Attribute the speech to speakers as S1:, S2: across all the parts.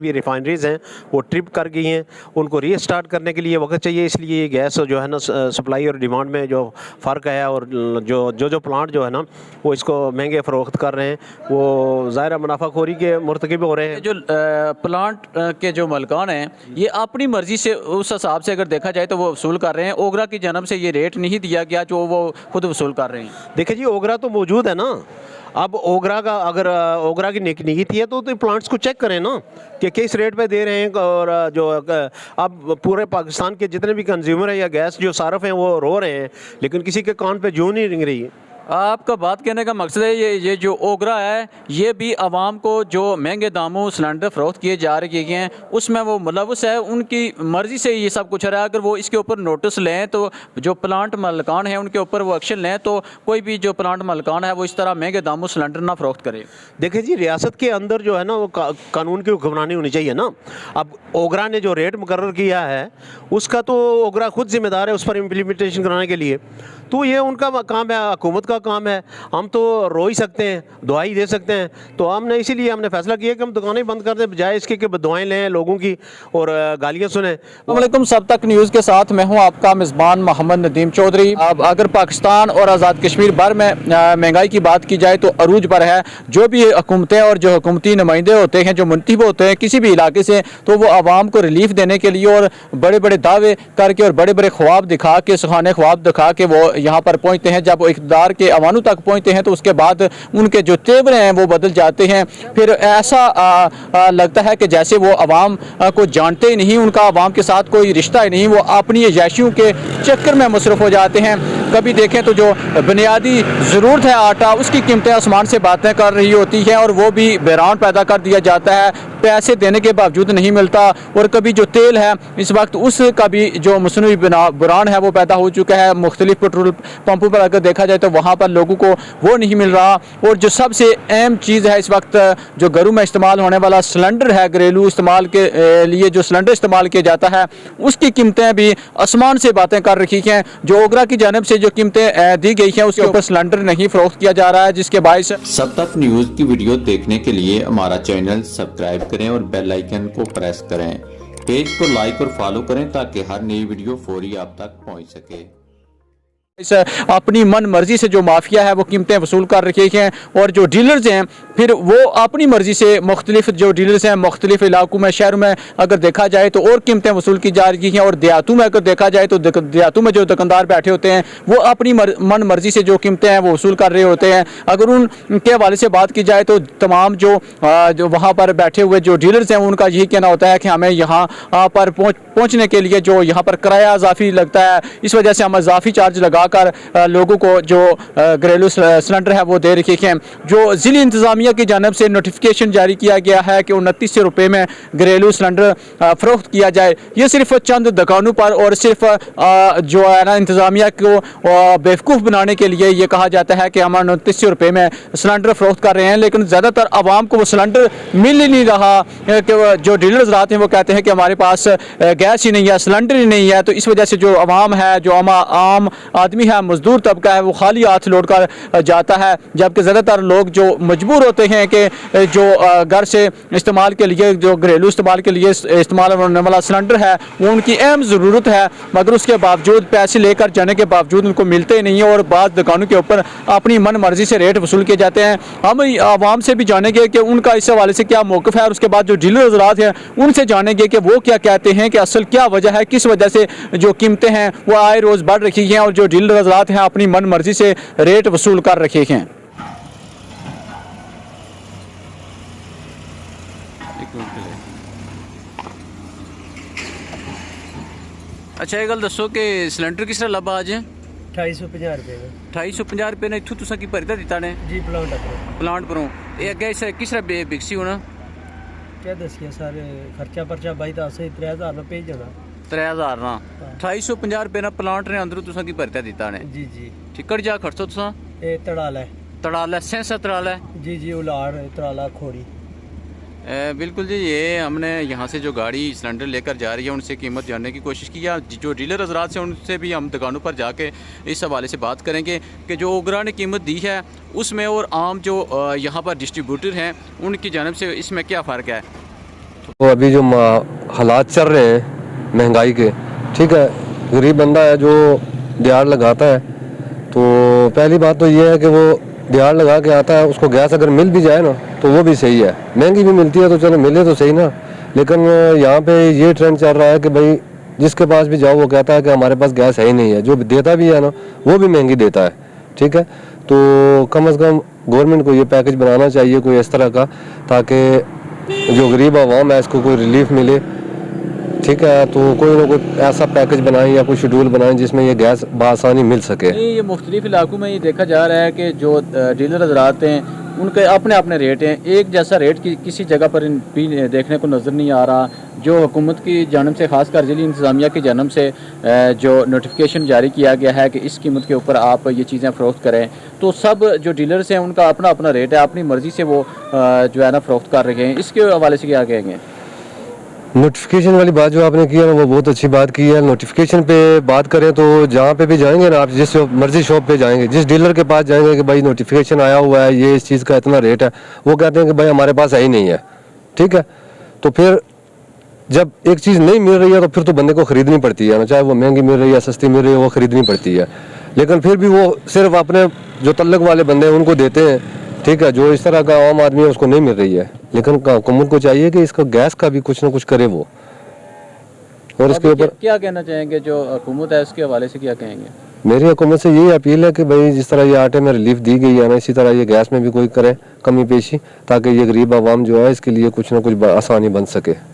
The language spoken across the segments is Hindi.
S1: ये रिफाइनरीज़ हैं वो ट्रिप कर गई हैं, उनको रीस्टार्ट करने के लिए वक्त चाहिए, इसलिए ये गैस जो है ना सप्लाई और डिमांड में जो फ़र्क है और जो प्लांट जो है ना वो इसको महंगे फ़रोख्त कर रहे हैं, वो ज़ाहिर मुनाफाखोरी के मुर्तकिब हो रहे हैं।
S2: जो प्लांट के जो मलकान हैं ये अपनी मर्ज़ी से उस हिसाब से अगर देखा जाए तो वो वसूल कर रहे हैं। ओगरा की जन्म से ये रेट नहीं दिया गया जो वो खुद वसूल कर रहे हैं।
S1: देखिए जी, ओगरा तो मौजूद है ना। अब ओगरा का अगर ओगरा की नीति है तो प्लांट्स को चेक करें ना कि किस रेट पे दे रहे हैं। और जो अब पूरे पाकिस्तान के जितने भी कंज्यूमर हैं या गैस जो सारफ हैं वो रो रहे हैं, लेकिन किसी के कान पे जूं नहीं रिंग रही है।
S2: आपका बात कहने का मकसद है ये जो ओगरा है ये भी आवाम को जो महंगे दामों सिलेंडर फ़रोख्त किए जा रहे हैं उसमें वो मुलव्वस है, उनकी मर्ज़ी से ये सब कुछ रहा है। अगर वो इसके ऊपर नोटिस लें तो जो प्लांट मालिकान हैं उनके ऊपर वो एक्शन लें तो कोई भी जो प्लांट मालिकान है वो इस तरह महंगे दामों सिलेंडर ना फ़रोख्त करे। देखिए
S1: जी, रियासत के अंदर जो है ना वो कानून की हुक्मरानी होनी चाहिए ना। अब ओगरा ने जो रेट मुकर्रर किया है उसका तो ओगरा खुद जिम्मेदार है उस पर इम्प्लीमेंटेशन कराने के लिए, तो ये उनका काम है, हुकूमत का काम है। हम तो रो ही सकते हैं, दुआई दे सकते हैं। तो हमने इसीलिए हमने फैसला किया कि हम दुकानें बंद कर दें बजाय इसके कि दुआएं लें लोगों की और गालियां सुने।
S2: अस्सलामुअलैकुम, सब तक न्यूज़ के साथ मैं हूं आपका मेज़बान मोहम्मद नदीम चौधरी। अब अगर पाकिस्तान और आज़ाद कश्मीर भर में महंगाई की बात की जाए तो अरूज पर है। जो भी हुकूमतें और जो हुकूमती नुमाइंदे होते हैं, जो मुंतखब होते हैं किसी भी इलाके से, तो वो आवाम को रिलीफ देने के लिए और बड़े बड़े दावे करके और बड़े बड़े ख्वाब दिखा के, सुहाने ख्वाब दिखा के वो यहाँ पर पहुँचते हैं। जब वो इक़्तिदार के अवानों तक पहुँचते हैं तो उसके बाद उनके जो तेवर हैं वो बदल जाते हैं। फिर ऐसा लगता है कि जैसे वो आवाम को जानते ही नहीं, उनका आवाम के साथ कोई रिश्ता ही नहीं, वो अपनी अय्याशियों के चक्कर में मसरूफ़ हो जाते हैं। कभी देखें तो जो बुनियादी ज़रूरत है आटा, उसकी कीमतें आसमान से बातें कर रही होती हैं और वो भी बहरान पैदा कर दिया जाता है, पैसे देने के बावजूद नहीं मिलता। और कभी जो तेल है इस वक्त उसका भी जो मसनूई बुरान है वो पैदा हो चुका है। मुख्तलिफ पेट्रोल पंपों पर अगर देखा जाए तो वहाँ पर लोगों को वो नहीं मिल रहा। और जो सबसे अहम चीज़ है इस वक्त, जो घरों में इस्तेमाल होने वाला सिलेंडर है, घरेलू इस्तेमाल के लिए जो सिलेंडर इस्तेमाल किया जाता है उसकी कीमतें भी आसमान से बातें कर रखी हैं। जो ओगरा की जानिब से जो कीमतें दी गई हैं उसके ऊपर सिलेंडर नहीं फ़रोख्त किया जा रहा है, जिसके बायस
S3: सब तक न्यूज़ की वीडियो देखने के लिए हमारा चैनल सब्सक्राइब करें और बेल आइकन को प्रेस करें। पेज को लाइक और फॉलो करें ताकि हर नई वीडियो फौरी आप तक पहुंच सके।
S2: अपनी मन मर्जी से जो माफिया है वो कीमतें वसूल कर रखे हैं। और जो डीलर्स हैं फिर वो अपनी मर्जी से मुख्तलिफ जो डीलर्स हैं मुख्तलिफ इलाकों में, शहरों में अगर देखा जाए तो और कीमतें वसूल की जा रही हैं। और देहातों में अगर देखा जाए तो देहातों में जो दुकानदार बैठे होते हैं वो अपनी मन मर्जी से जो कीमतें हैं वो वसूल कर रहे होते हैं। अगर उनके हवाले से बात की जाए तो तमाम जो वहाँ पर बैठे हुए जो डीलर्स हैं उनका यही कहना होता है कि हमें यहाँ पर पहुँचने के लिए जो यहाँ पर किराया इजाफी लगता है, इस वजह से हम इजाफी चार्ज लगा कर लोगों को जो घरेलू सिलेंडर है वो दे रखे हैं। जो ज़िली इंतज़ामिया की जानिब से नोटिफिकेशन जारी किया गया है कि 2900 रुपये में घरेलू सिलेंडर फ़रोख्त किया जाए, ये सिर्फ चंद दुकानों पर और सिर्फ जो है ना इंतज़ामिया को बेवकूफ़ बनाने के लिए ये कहा जाता है कि हम 2900 रुपये में सिलेंडर फ़रोख्त कर रहे हैं। लेकिन ज़्यादातर आवाम को वो सिलेंडर मिल ही नहीं रहा कि जो डीलर्स रहते हैं वो कहते हैं कि हमारे पास गैस ही नहीं है, सिलेंडर ही नहीं है। तो इस वजह से जो आवाम है, जो आम आदमी है, मजदूर तबका है, वो खाली हाथ लौट कर जाता है। जबकि ज़्यादातर लोग जो मजबूर होते हैं कि जो घर से इस्तेमाल के लिए, जो घरेलू इस्तेमाल के लिए इस्तेमाल होने वाला सिलेंडर है वो उनकी अहम ज़रूरत है, मगर उसके बावजूद पैसे लेकर जाने के बावजूद उनको मिलते नहीं है और बाज़ दुकानों के ऊपर अपनी मन मर्जी से रेट वसूल किए जाते हैं। हम आवाम से भी जानेंगे कि उनका इस हवाले से क्या मौक़िफ़ है और उसके बाद जो डीलर हज़रात हैं उनसे जानेंगे कि वो क्या कहते हैं कि असल क्या वजह है, किस वजह से जो कीमतें हैं वो आए रोज़ बढ़ रही हैं और जो डीलर हज़रात हैं अपनी मन मर्जी से रेट वसूल कर रखे हैं। अच्छा ये गल दसो कि सिलेंडर किस तरह लब्भा अज
S4: 2850 रुपये में
S2: 2850 रुपये ने इत्थों तुसां की भरी दिता ने
S4: जी
S2: प्लांट परों ये अगे किस तरह बिकसी होना
S4: क्या दसिए सर खर्चा परचा बाई तो असें 3000 रुपये भेज जाना
S2: 3000 ना 2850 रुपये ना प्लांट ने अंदरों तुसां की भरी दिता ने
S4: जी जी
S2: टिकट जा खर्चो तुसां
S4: ये तड़ाला
S2: तड़ाला सेंसा तड़ाला
S4: जी जी उलाड़ तड़ाला खोड़ी।
S2: बिल्कुल जी, ये हमने यहाँ से जो गाड़ी सिलेंडर लेकर जा रही है उनसे कीमत जानने की कोशिश की है। जो डीलर हज़रात से उनसे भी हम दुकानों पर जाके इस हवाले से बात करेंगे कि जो ओगरा ने कीमत दी है उसमें और आम जो यहाँ पर डिस्ट्रीब्यूटर हैं उनकी जानिब से इसमें क्या फ़र्क है।
S5: तो अभी जो हालात चल रहे हैं महंगाई के, ठीक है, गरीब बंदा है जो दिहाड़ लगाता है, तो पहली बात तो ये है कि वो दिहाड़ लगा के आता है, उसको गैस अगर मिल भी जाए ना तो वो भी सही है। महंगी भी मिलती है तो चलो मिले तो सही ना, लेकिन यहाँ पे ये ट्रेंड चल रहा है कि भाई जिसके पास भी जाओ वो कहता है कि हमारे पास गैस है ही नहीं है, जो देता भी है ना वो भी महंगी देता है, ठीक है। तो कम से कम गवर्नमेंट को ये पैकेज बनाना चाहिए कोई इस तरह का, ताकि जो गरीब आवाम है इसको कोई रिलीफ मिले, ठीक है। तो कोई ना कोई ऐसा पैकेज बनाएं या कोई शेड्यूल बनाएं जिसमें ये गैस बआसानी मिल सके।
S2: ये मुख्तलिफ इलाकों में ये देखा जा रहा है कि जो डीलर हजरात हैं उनके अपने अपने रेट हैं, एक जैसा रेट किसी जगह पर भी देखने को नज़र नहीं आ रहा। जो हुकूमत की जानब से खासकर ज़िली इंतज़ामिया की जानब से जो नोटिफिकेशन जारी किया गया है कि इस कीमत के ऊपर आप ये चीज़ें फ़रोख्त करें, तो सब जो डीलर्स हैं उनका अपना अपना रेट है, अपनी मर्ज़ी से वो जो है ना फ़रोख्त कर रहे हैं। इसके हवाले से क्या कहेंगे?
S5: नोटिफिकेशन वाली बात जो आपने की है ना वो बहुत अच्छी बात की है। नोटिफिकेशन पे बात करें तो जहाँ पे भी जाएंगे ना आप, जिस मर्जी शॉप पे जाएंगे, जिस डीलर के पास जाएंगे कि भाई नोटिफिकेशन आया हुआ है, ये इस चीज़ का इतना रेट है, वो कहते हैं कि भाई हमारे पास है ही नहीं है, ठीक है। तो फिर जब एक चीज़ नहीं मिल रही है तो फिर तो बंदे को ख़रीदनी पड़ती है ना, चाहे वो महंगी मिल रही है सस्ती मिल रही है, वो ख़रीदनी पड़ती है। लेकिन फिर भी वो सिर्फ अपने जो तल्लक वाले बंदे हैं उनको देते हैं, ठीक है। जो इस तरह का आम आदमी है उसको नहीं मिल रही है। लेकिन हुकूमत को चाहिए कि इसका गैस का भी कुछ ना कुछ करे वो। और इसके ऊपर
S2: क्या कहना चाहेंगे जो हुकूमत है उसके हवाले से क्या कहेंगे?
S5: मेरी हुकूमत से यही अपील है कि भाई जिस तरह ये आटे में रिलीफ दी गई है ना, इसी तरह ये गैस में भी कोई करे कमी पेशी, ताकि ये गरीब आवाम जो है इसके लिए कुछ ना कुछ आसानी बन सके।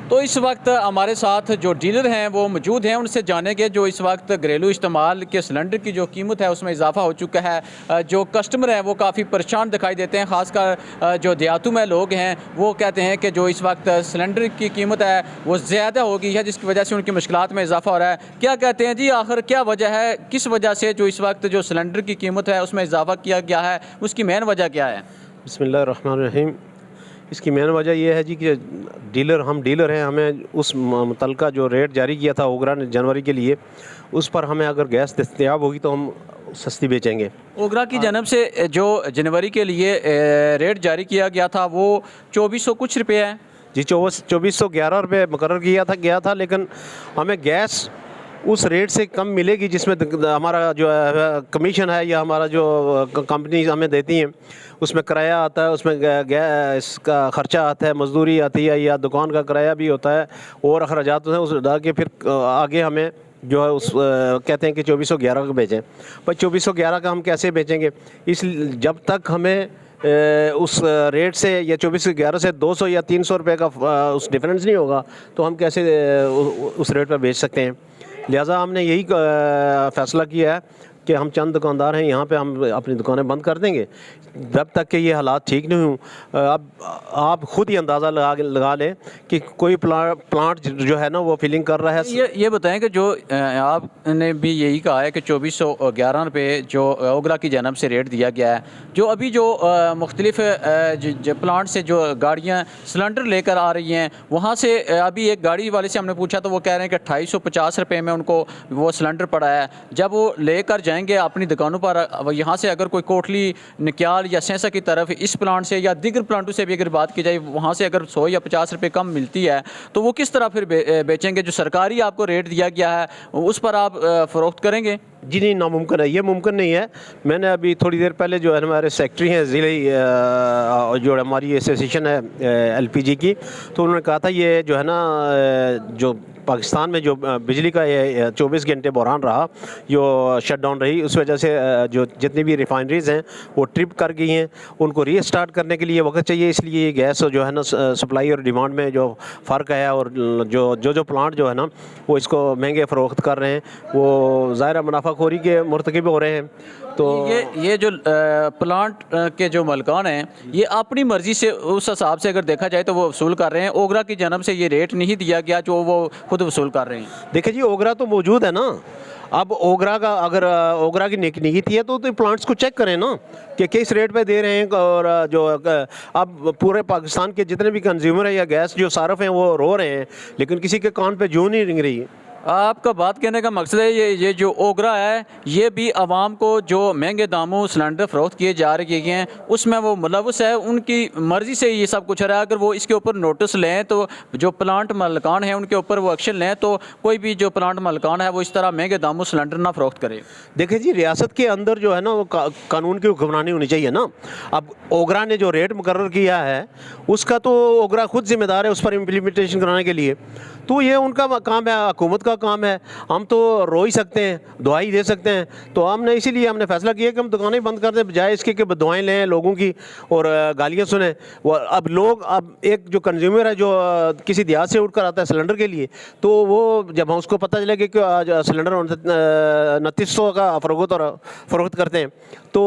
S2: तो इस वक्त हमारे साथ जो डीलर हैं वो मौजूद हैं, उनसे जानेंगे जो इस वक्त घरेलू इस्तेमाल के सिलेंडर की जो कीमत है उसमें इजाफा हो चुका है। जो कस्टमर हैं वो काफ़ी परेशान दिखाई देते हैं, ख़ासकर जो देहातों में लोग हैं वो कहते हैं कि जो इस वक्त सिलेंडर की कीमत है वो ज़्यादा हो गई है, जिसकी वजह से उनकी मुश्किलात में इजाफा हो रहा है। क्या कहते हैं जी, आखिर क्या वजह है, किस वजह से जो इस वक्त जो सिलेंडर की कीमत है उसमें इजाफा किया गया है, उसकी मेन वजह क्या है?
S1: बिस्मिल्लाहिर्रहमानिर्रहीम। इसकी मेन वजह यह है जी कि हम डीलर हैं, हमें उस मुतलका जो रेट जारी किया था ओगरा ने जनवरी के लिए, उस पर हमें अगर गैस दस्तयाब होगी तो हम सस्ती बेचेंगे।
S2: ओगरा की जानब से जो जनवरी के लिए रेट जारी किया गया था वो 2400 कुछ रुपये है
S1: जी, 2411 रुपये मुकर्रर गया था, लेकिन हमें गैस उस रेट से कम मिलेगी जिसमें हमारा जो कमीशन है या हमारा जो कंपनी हमें देती हैं उसमें किराया आता है, उसमें गैस का ख़र्चा आता है, मजदूरी आती है या दुकान का किराया भी होता है और अखराजात हैं, उस डाल के फिर आगे हमें जो है उस कहते हैं कि 2411 का बेचें। पर 2411 का हम कैसे बेचेंगे? इस जब तक हमें उस रेट से या 2411 से 200 या 300 रुपये का उस डिफरेंस नहीं होगा तो हम कैसे उस रेट पर बेच सकते हैं। लिहाजा हमने यही फ़ैसला किया है कि हम चंद दुकानदार हैं, यहाँ पे हम अपनी दुकानें बंद कर देंगे जब तक कि ये हालात ठीक नहीं हों। अब आप खुद ही अंदाज़ा लगा लें कि कोई प्लांट जो है ना वो फिलिंग कर रहा है।
S2: ये बताएं कि जो आपने भी यही कहा है कि 2411 रुपये जो ओगरा की जानब से रेट दिया गया है, जो अभी जो मुख्तलिफ प्लांट से जो गाड़ियाँ सिलेंडर लेकर आ रही हैं वहाँ से अभी एक गाड़ी वाले से हमने पूछा तो वो कह रहे हैं कि 2850 रुपये में उनको वो सिलेंडर पड़ा है। जब वो लेकर जाएंगे अपनी दुकानों पर, यहाँ से अगर कोई कोटली निक्याल या सेंसा की तरफ इस प्लांट से या दीगर प्लांटों से भी अगर बात की जाए वहाँ से अगर 100 या 50 रुपये कम मिलती है तो वो किस तरह फिर बेचेंगे? जो सरकारी आपको रेट दिया गया है उस पर आप फ़रोख्त करेंगे?
S1: जी नहीं, नामुमकिन है, ये मुमकिन नहीं है। मैंने अभी थोड़ी देर पहले जो है हमारे सेक्रेटरी हैं ज़िले जो हमारी एसोसिएशन है LPG की, तो उन्होंने कहा था ये जो है ना जो पाकिस्तान में जो बिजली का ये 24 घंटे बहरान रहा, जो शटडाउन रही, उस वजह से जो जितनी भी रिफाइनरीज़ हैं वो ट्रिप कर गई हैं, उनको रीस्टार्ट करने के लिए वक्त चाहिए। इसलिए ये गैस जो है ना सप्लाई और डिमांड में जो फ़र्क है और जो प्लांट जो है ना वो इसको महंगे फ़रोख्त कर रहे हैं, वो ज़ाहिर मुनाफाखोरी के मुर्तकिब हो रहे हैं। तो
S2: ये जो प्लांट के जो मलकान हैं ये अपनी मर्ज़ी से उस हिसाब से अगर देखा जाए तो वो वसूल कर रहे हैं। ओगरा की जानब से ये रेट नहीं दिया गया जो वो खुद वसूल कर रहे हैं।
S1: देखिए जी, ओगरा तो मौजूद है ना। अब ओगरा का अगर ओगरा की नीति है तो प्लांट्स को चेक करें ना कि किस रेट पे दे रहे हैं। और जो अब पूरे पाकिस्तान के जितने भी कंज्यूमर है या गैस जो सारफ हैं वो रो रहे हैं, लेकिन किसी के कान पे जूं नहीं रिंग रही।
S2: आपका बात कहने का मकसद है ये जो ओगरा है ये भी आवाम को जो महंगे दामों सिलेंडर फ़रोख्त किए जा रहे हैं उसमें वो मुलव्वस है, उनकी मर्ज़ी से ये सब कुछ हो रहा है। अगर वो इसके ऊपर नोटिस लें तो जो प्लांट मालिकान हैं उनके ऊपर वो एक्शन लें तो कोई भी जो प्लांट मालिकान है वो इस तरह महंगे दामों सिलेंडर ना फ़रोख्त करे।
S1: देखिए जी, रियासत के अंदर जो है ना वो कानून की हुक्मरानी होनी चाहिए ना। अब ओगरा ने जो रेट मुकर्रर किया है उसका तो ओगरा खुद जिम्मेदार है उस पर इम्प्लीमेंटेशन कराने के लिए, तो ये उनका काम है, हुकूमत का काम है। हम तो रो ही सकते हैं, दुआई दे सकते हैं। तो हमने इसीलिए हमने फैसला किया कि हम दुकानें बंद कर दें, बजाय इसके कि दुआएं लें लोगों की और गालियाँ सुने। वो अब लोग, अब एक जो कंज्यूमर है जो किसी देहात से उठ कर आता है सिलेंडर के लिए, तो वो जब हम उसको पता चले कि आज सिलेंडर 2900 का फ़रोख्त करते हैं तो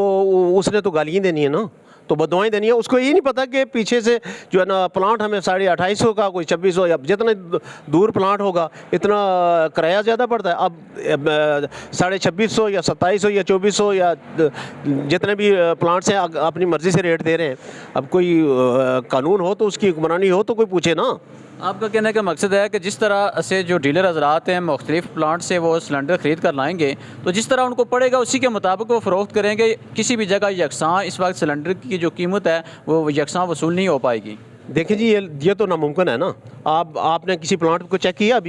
S1: उसने तो गालियाँ देनी है ना, तो बदुआएं देनी है। उसको ये नहीं पता कि पीछे से जो है ना प्लांट हमें 2850 का, कोई 2600, या जितना दूर प्लांट होगा इतना किराया ज़्यादा पड़ता है। अब 2650 या 2700 या 2400 या जितने भी प्लांट्स हैं अपनी मर्ज़ी से रेट दे रहे हैं। अब कोई कानून हो तो उसकी हुक्मरानी हो तो कोई पूछे ना।
S2: आपका कहने का मकसद है कि जिस तरह से जो डीलर हजरात हैं मुख्तलिफ प्लांट से वो सिलेंडर ख़रीद कर लाएंगे तो जिस तरह उनको पड़ेगा उसी के मुताबिक वो फ़रोख्त करेंगे। किसी भी जगह यकसां इस वक्त सिलेंडर की जो कीमत है वो यकसां वसूल नहीं हो पाएगी।
S1: देखिए जी, ये तो नामुमकिन है ना। आपने किसी प्लांट को चेक किया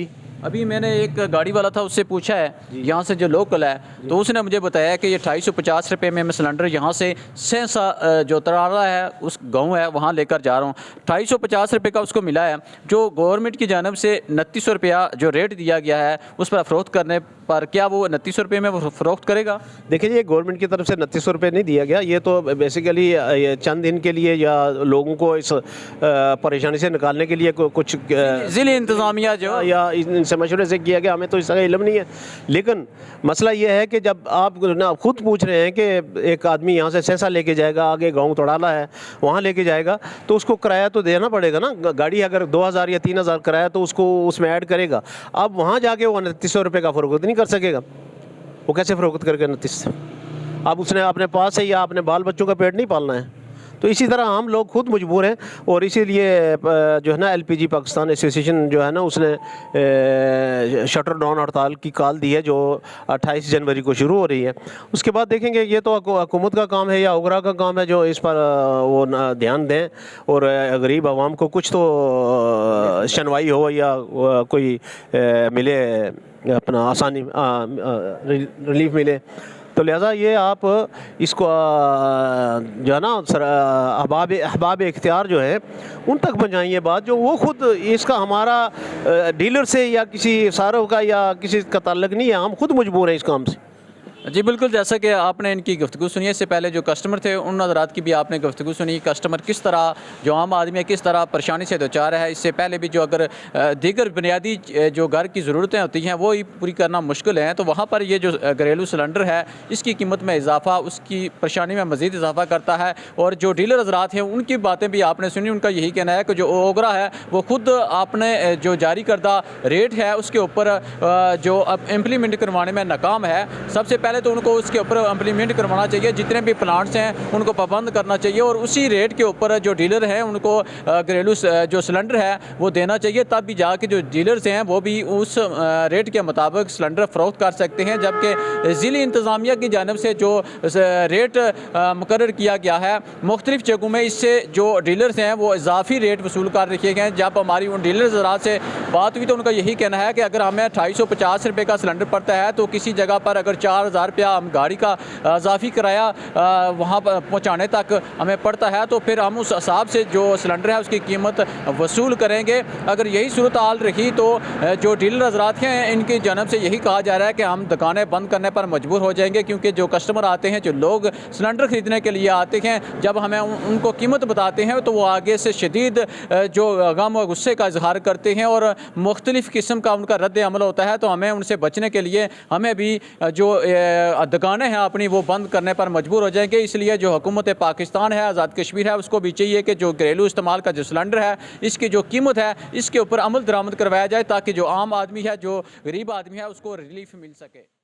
S2: अभी मैंने एक गाड़ी वाला था उससे पूछा है यहाँ से जो लोकल है, तो उसने मुझे बताया कि ये 250 रुपये में मैं सिलेंडर यहाँ से सहसा जो तरारा है उस गांव है वहाँ लेकर जा रहा हूँ। 250 रुपये का उसको मिला है। जो गवर्नमेंट की जानब से 2900 रुपया जो रेट दिया गया है उस पर फ़रोख्त करने पर क्या वो 2900 रुपये में फ़रोख्त करेगा?
S1: देखिए जी, गवर्नमेंट की तरफ से 2900 रुपये नहीं दिया गया। ये तो बेसिकली चंद दिन के लिए या लोगों को इस परेशानी से निकालने के लिए कुछ
S2: ज़िले इंतज़ामिया जो
S1: या इनसे मशवरे से किया गया, हमें तो इसका इल्म नहीं है। लेकिन मसला ये है कि जब आप ना खुद पूछ रहे हैं कि एक आदमी यहाँ से सहसा लेके जाएगा, आगे गाँव तोड़ाला है वहाँ लेके जाएगा, तो उसको किराया तो देना पड़ेगा ना। गाड़ी अगर 2000 या 3000 किराया तो उसको उसमें ऐड करेगा। अब वहाँ जाके वो 2900 रुपये का फ़रोख्त नहीं कर सकेगा। वो कैसे फ़रोख्त करके 2900? अब उसने अपने पास से या अपने बाल बच्चों का पेट नहीं पालना है। तो इसी तरह हम लोग खुद मजबूर हैं और इसीलिए जो है ना LPG पाकिस्तान एसोसिएशन जो है ना उसने शटर डाउन हड़ताल की कॉल दी है जो 28 जनवरी को शुरू हो रही है। उसके बाद देखेंगे, ये तो हुकूमत का काम है या ओगरा का काम है जो इस पर वो ध्यान दें और गरीब आवाम को कुछ तो शनवाई हो या कोई मिले, अपना आसानी रिलीफ मिले। तो लिहाजा ये आप इसको जो है ना अहबाब इख्तियार जो है उन तक पहुँचाइए बात, जो वो खुद इसका हमारा डीलर से या किसी सारों का या किसी का ताल्लुक नहीं है। हम खुद मजबूर हैं इस काम से।
S2: जी बिल्कुल, जैसा कि आपने इनकी गुफ्तगू सुनी है, इससे पहले जो कस्टमर थे उन हज़रात की भी आपने गुफ्तगू सुनी। कस्टमर किस तरह, जो आम आदमी है किस तरह परेशानी से दो चार है। इससे पहले भी जो अगर दीगर बुनियादी जो घर की ज़रूरतें होती हैं वो ही पूरी करना मुश्किल है, तो वहाँ पर ये जो घरेलू सिलेंडर है इसकी कीमत में इजाफा उसकी परेशानी में मज़ीद इजाफा करता है। और जो डीलर हज़रात हैं उनकी बातें भी आपने सुनी। उनका यही कहना है कि जो ओगरा है वो खुद आपने जो जारी करदा रेट है उसके ऊपर जो अब इम्प्लीमेंट करवाने में नाकाम है। सबसे पहले तो उनको उसके ऊपर इम्प्लीमेंट करवाना चाहिए, जितने भी प्लांट्स हैं उनको पाबंद करना चाहिए और उसी रेट के ऊपर जो डीलर हैं उनको घरेलू जो सिलेंडर है वो देना चाहिए, तब भी जाके जो डीलर्स हैं वो भी उस रेट के मुताबिक सिलेंडर फ़रोख्त कर सकते हैं। जबकि ज़िली इंतज़ामिया की जानब से जो रेट मुकर्रर किया गया है मुख्तलिफ़ जगहों में, इससे जो डीलर्स हैं वो इजाफी रेट वसूल कर रखे गए हैं। जब हमारी उन डीलर ज़रात से बात हुई तो उनका यही कहना है कि अगर हमें 250 रुपये का सिलेंडर पड़ता है तो किसी जगह पर अगर 4000 रुपया हम गाड़ी का इजाफी किराया वहाँ पर पहुँचाने तक हमें पड़ता है तो फिर हम उस हिसाब से जो सिलेंडर है उसकी कीमत वसूल करेंगे। अगर यही सूरत हाल रही तो जो डीलर हज़रात हैं इनकी जानब से यही कहा जा रहा है कि हम दुकानें बंद करने पर मजबूर हो जाएंगे, क्योंकि जो कस्टमर आते हैं, जो लोग सिलेंडर ख़रीदने के लिए आते हैं, जब हमें उनको कीमत बताते हैं तो वो आगे से शदीद जो गम और गुस्से का इजहार करते हैं और मुख्तलिफ़ किस्म का उनका रद्द अमल होता है। तो हमें उनसे बचने के लिए हमें भी जो दुकानें हैं अपनी वो बंद करने पर मजबूर हो जाएंगे। इसलिए जो हुकूमत पाकिस्तान है, आज़ाद कश्मीर है, उसको भी चाहिए कि जो घरेलू इस्तेमाल का जो सिलेंडर है इसकी जो कीमत है इसके ऊपर अमल दरामद करवाया जाए ताकि जो आम आदमी है, जो गरीब आदमी है, उसको रिलीफ मिल सके।